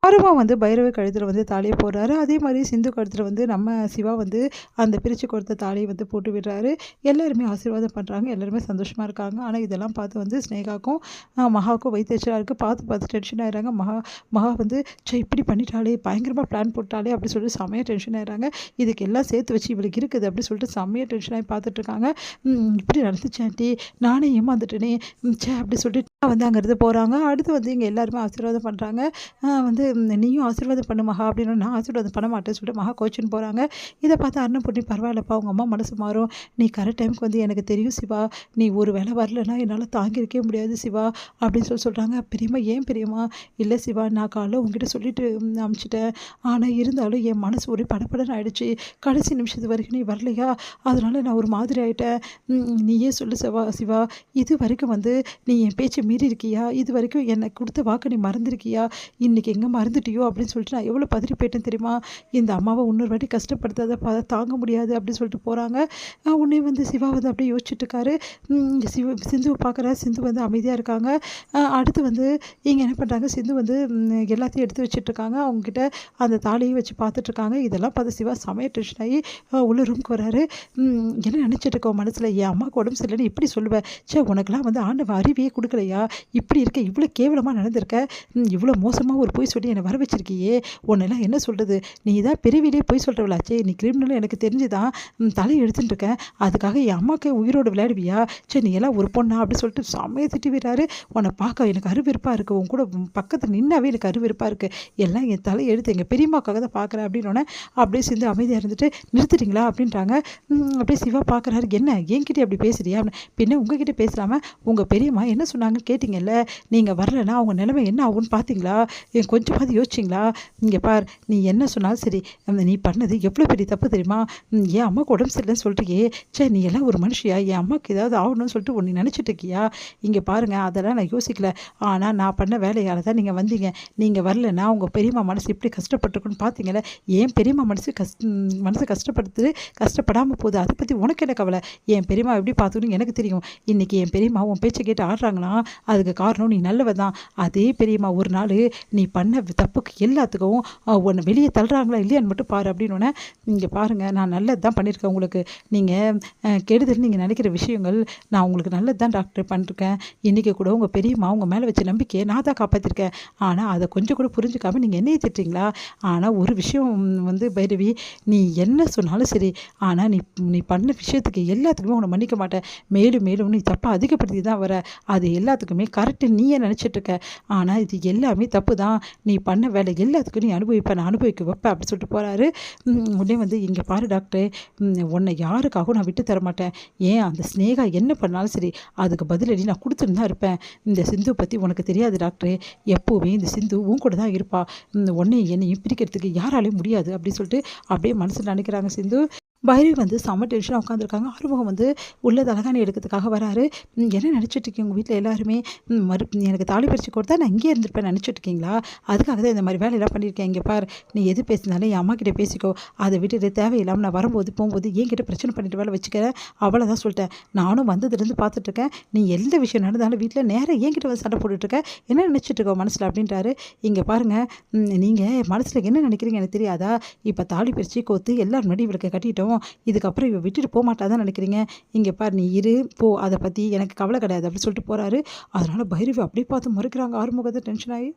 அருவா வந்து பைரவ கழுத்தில் வந்து தாலியை போடுறாரு. அதே மாதிரி சிந்து கழுத்தில் வந்து நம்ம சிவா வந்து அந்த பிரித்து கொடுத்த தாலியை வந்து போட்டு விடுறாரு. எல்லாருமே ஆசீர்வாதம் பண்ணுறாங்க. எல்லாருமே சந்தோஷமாக இருக்காங்க. ஆனால் இதெல்லாம் பார்த்து வந்து ஸ்னேகாக்கும் மகாவுக்கும் வயித்தெரிச்சலாக இருக்குது. பார்த்து பார்த்து டென்ஷன் ஆயிடுறாங்க. மகா வந்து இப்படி பண்ணிட்டாலே பயங்கரமாக பிளான் போட்டாலே அப்படி சொல்லிட்டு செம்மையாக டென்ஷன் ஆயிடுறாங்க. இதுக்கு எல்லாம் சேர்த்து வச்சு இவளுக்கு இருக்குது அப்படி சொல்லிட்டு செம்மையாக டென்ஷன் ஆகி பார்த்துட்ருக்காங்க. இப்படி நடந்துச்சு ஆண்டி, நானே ஏமாந்துட்டேனே அப்படி சொல்லிட்டு வந்து அங்கேருந்து போகிறாங்க. அடுத்து வந்து இங்கே எல்லாருமே ஆசீர்வாதம் பண்ணுறாங்க. வந்து நீயும் ஆசீர்வாதம் பண்ணு மகா அப்படின்னு. நான் ஆசீர்வாதம் பண்ண மாட்டேன்னு சொல்லிட்டு மகா கோச்சின்னு போகிறாங்க. இதை பார்த்து அருணபூர்ணி பரவாயில்லப்பா, உங்கள் அம்மா மனசு மாறும், நீ கரெக்ட் டைமுக்கு வந்து எனக்கு தெரியும் சிவா, நீ ஒரு வேளை வரலன்னா என்னால் தாங்கியிருக்கவே முடியாது சிவா அப்படின்னு சொல்கிறாங்க. பெரியம்மா ஏன் பெரியம்மா? இல்லை சிவா, நான் காலைல உங்ககிட்ட சொல்லிட்டு அனுப்பிச்சிட்டேன். ஆனால் இருந்தாலும் என் மனசு ஒரு படப்படன்னு ஆயிடுச்சு. கடைசி நிமிஷத்து வரைக்கும் நீ வரலையா, அதனால் நான் ஒரு மாதிரி ஆகிட்டேன். நீயே சொல்லு சிவா, இது வரைக்கும் வந்து நீ என் பேச்சை மீறி இருக்கியா? இது வரைக்கும் என்னை கொடுத்த வாக்கு நீ மறந்துருக்கியா? இன்றைக்கி எங்கே மறந்துட்டியோ அப்படின்னு சொல்லிட்டு நான் எவ்வளோ பதறி போயிட்டேன் தெரியுமா? இந்த அம்மாவை இன்னொரு வாட்டி கஷ்டப்படுத்தாத, தாங்க முடியாது அப்படின்னு சொல்லிட்டு போகிறாங்க. உடனே வந்து சிவா வந்து அப்படியே யோசிச்சுட்டு இருக்காரு. சிந்துவை பார்க்குற சிந்து வந்து அமைதியாக இருக்காங்க. அடுத்து வந்து இங்கே என்ன பண்ணுறாங்க, சிந்து வந்து எல்லாத்தையும் எடுத்து வச்சுட்ருக்காங்க. அவங்கக்கிட்ட அந்த தாலியும் வச்சு பார்த்துட்ருக்காங்க. இதெல்லாம் பார்த்து சிவா செமையாக டென்ஷன் ஆகி உள்ள ரூமுக்கு வராரு. என்ன நினச்சிட்டு இருக்கோம் மனசில், என் அம்மாவுக்கு உடம்பு சரியில்லைன்னு எப்படி சொல்லுவேன்? உனக்கெல்லாம் வந்து ஆண்டவன் அறிவியே கொடுக்கலையா? இப்படி இருக்க, இவ்வளோ கேவலமாக நடந்திருக்க, இவ்வளோ மோசமாக ஒரு பொய் சொல்லி என்னை வர வச்சிருக்கியே, உன்னெல்லாம் என்ன சொல்கிறது? நீ தான் பிறவிலே பொய் சொல்கிறவளாச்சே, நீ கிரிமினல் எனக்கு தெரிஞ்சு தான் தலையை எடுத்துட்டு இருக்கேன். அதுக்காக என் அம்மாவுக்கு உயிரோடு விளையாடுவியா? நீ எல்லாம் ஒரு பொண்ணா அப்படி சொல்லிட்டு செம்மையை திட்டி விடுறாரு. உன்னை பார்க்க எனக்கு அருவருப்பாக இருக்குது, உன் கூட பக்கத்தில் நின்னாவே எனக்கு அருவருப்பாக இருக்குது, எல்லாம் என் தலையை எடுத்து எங்கள் பெரியம்மாக்காக தான் பார்க்குறேன் அப்படின்னோடனே அப்படியே சேர்ந்து அமைதியாக இருந்துட்டு நிறுத்துறீங்களா அப்படின்றாங்க. அப்படியே சிவா பார்க்குறாரு. என்ன என்கிட்ட அப்படி பேசுறியா? பின்ன உங்ககிட்ட பேசலாமல் உங்கள் பெரியம்மா என்ன சொன்னாங்கன்னு கேட்டிங்கல்ல, நீங்கள் வரலன்னா அவங்க நிலைமை என்ன ஆகும்னு பார்த்தீங்களா? கொஞ்சம் பார்த்து யோசிச்சிங்களா? இங்கே பார், நீ என்ன சொன்னாலும் சரி, நீ பண்ணது எவ்வளோ பெரிய தப்பு தெரியுமா? என் அம்மாவுக்கு உடம்பு சரியில்லைன்னு சொல்லிட்டியே, நீ எல்லாம் ஒரு மனுஷியா? என் அம்மாவுக்கு ஏதாவது ஆகணும்னு சொல்லிட்டு ஒன்று நினச்சிட்டு இருக்கியா? இங்கே பாருங்கள், அதெல்லாம் நான் யோசிக்கல. ஆனால் நான் பண்ண வேலையால் தான் நீங்கள் வந்தீங்க. நீங்கள் வரலன்னா உங்கள் பெரியம்மா மனசு எப்படி கஷ்டப்பட்டுருக்குன்னு பார்த்தீங்களே. ஏன் பெரியம்மா மனசு கஷ்டப்படாமல் போகுது, அதை பற்றி உனக்கு என்ன கவலை? என் பெரியம்மா எப்படி பார்த்துக்கணும் எனக்கு தெரியும். இன்றைக்கி என் பெரியம்மா உன் பேச்சை கேட்டு ஆடுறாங்கன்னா அதுக்கு காரணம் நீ நல்லவ தான். அதே பெரியம்மா ஒரு நாள் நீ பண்ண தப்புக்கு எல்லாத்துக்கும் உன்னை வெளியே தள்ளுறாங்களா இல்லையான்னு மட்டும் பாரு அப்படின்னு. இங்கே பாருங்கள், நான் நல்லது தான் பண்ணியிருக்கேன் உங்களுக்கு. நீங்கள் கெடுதல் நீங்கள் நினைக்கிற விஷயங்கள் நான் உங்களுக்கு நல்லது தான் டாக்டர் பண்ணிருக்கேன். இன்றைக்கி கூட உங்கள் பெரியம்மா உங்கள் மேலே வச்ச நம்பிக்கையை நான் தான் காப்பாற்றிருக்கேன். ஆனால் அதை கொஞ்சம் கூட புரிஞ்சுக்காமல் நீங்கள் என்னையை திட்டுறீங்களா? ஆனால் ஒரு விஷயம் வந்து பைரவி, நீ என்ன சொன்னாலும் சரி, ஆனால் நீ பண்ண விஷயத்துக்கு எல்லாத்துக்குமே உன்னை மன்னிக்க மாட்டேன். மேலும் மேலும் நீ தப்பாக அதிகப்படுத்தி தான் வர. அது எல்லாத்துக்குமே கரெக்டு நீயே நினச்சிட்ருக்க. ஆனால் இது எல்லாமே தப்பு தான். நீ பண்ண வேலை எல்லாத்துக்கும் நீ நான் அனுபவிக்க வைப்பேன் அப்படி சொல்லிட்டு போகிறாரு. உடனே வந்து இங்கே பாரு டாக்டர், உன்னை யாருக்காகவும் நான் விட்டு தர மாட்டேன். ஏன் அந்த ஸ்னேகா என்ன பண்ணாலும் சரி, அதுக்கு பதிலடி நான் கொடுத்துட்டு தான் இருப்பேன். இந்த சிந்து பற்றி உனக்கு தெரியாது டாக்டர், எப்போவுமே இந்த சிந்து உன் கூட தான் இருப்பா. உன்னையும் என்னையும் பிரிக்கிறதுக்கு யாராலையும் முடியாது அப்படின்னு சொல்லிட்டு அப்படியே மனசில் நினைக்கிறாங்க சிந்து. பைரவி வந்து செம்ம டென்ஷனாக உட்காந்துருக்காங்க. ஆறுமுகம் வந்து உள்ள தலகாணி எடுக்கிறதுக்காக வராரு. என்ன நினச்சிட்ருக்கீங்க உங்கள் வீட்டில் எல்லாருமே? எனக்கு தாலி பறித்து கொடுத்தா நான் இங்கே இருந்திருப்பேன் நினச்சிட்ருக்கீங்களா? அதுக்காக தான் இந்த மாதிரி வேலையெல்லாம் பண்ணியிருக்கேன். இங்கே பார், நீ எது பேசினாலும் என் அம்மா கிட்டே பேசிக்கோ, அதை விட்டுட்டு தேவையில்லாமல் நான் வரும்போது போகும்போது என்கிட்ட பிரச்சனை பண்ணிட்டு வேலை வச்சுக்கிறேன், அவ்வளோதான் சொல்லிட்டேன். நானும் வந்ததுலேருந்து பார்த்துட்ருக்கேன், நீ எந்த விஷயம் நடந்தாலும் வீட்டில் நேராக என்கிட்ட வந்து சண்டை போட்டுட்ருக்க, என்ன நினச்சிட்ருக்கோம் மனசில் அப்படின்றாரு. இங்கே பாருங்கள், நீங்கள் மனசில் என்ன நினைக்கிறீங்க எனக்கு தெரியாதா? இப்போ தாலி பறித்து கோத்து எல்லாரும் முன்னாடி இவளுக்கு கட்டிட்டோம், இதுக்கப்புறம் இவ விட்டுட்டு போக மாட்டாதான் நினைக்கிறீங்க? இங்கே பார், நீ இரு போ, அதை பற்றி எனக்கு கவலை கிடையாது அப்படி சொல்லிட்டு போகிறாரு. அதனால் பைரவி அப்படியே பார்த்து முறைக்கிறாங்க ஆறுமுகத்தை டென்ஷன் ஆகி.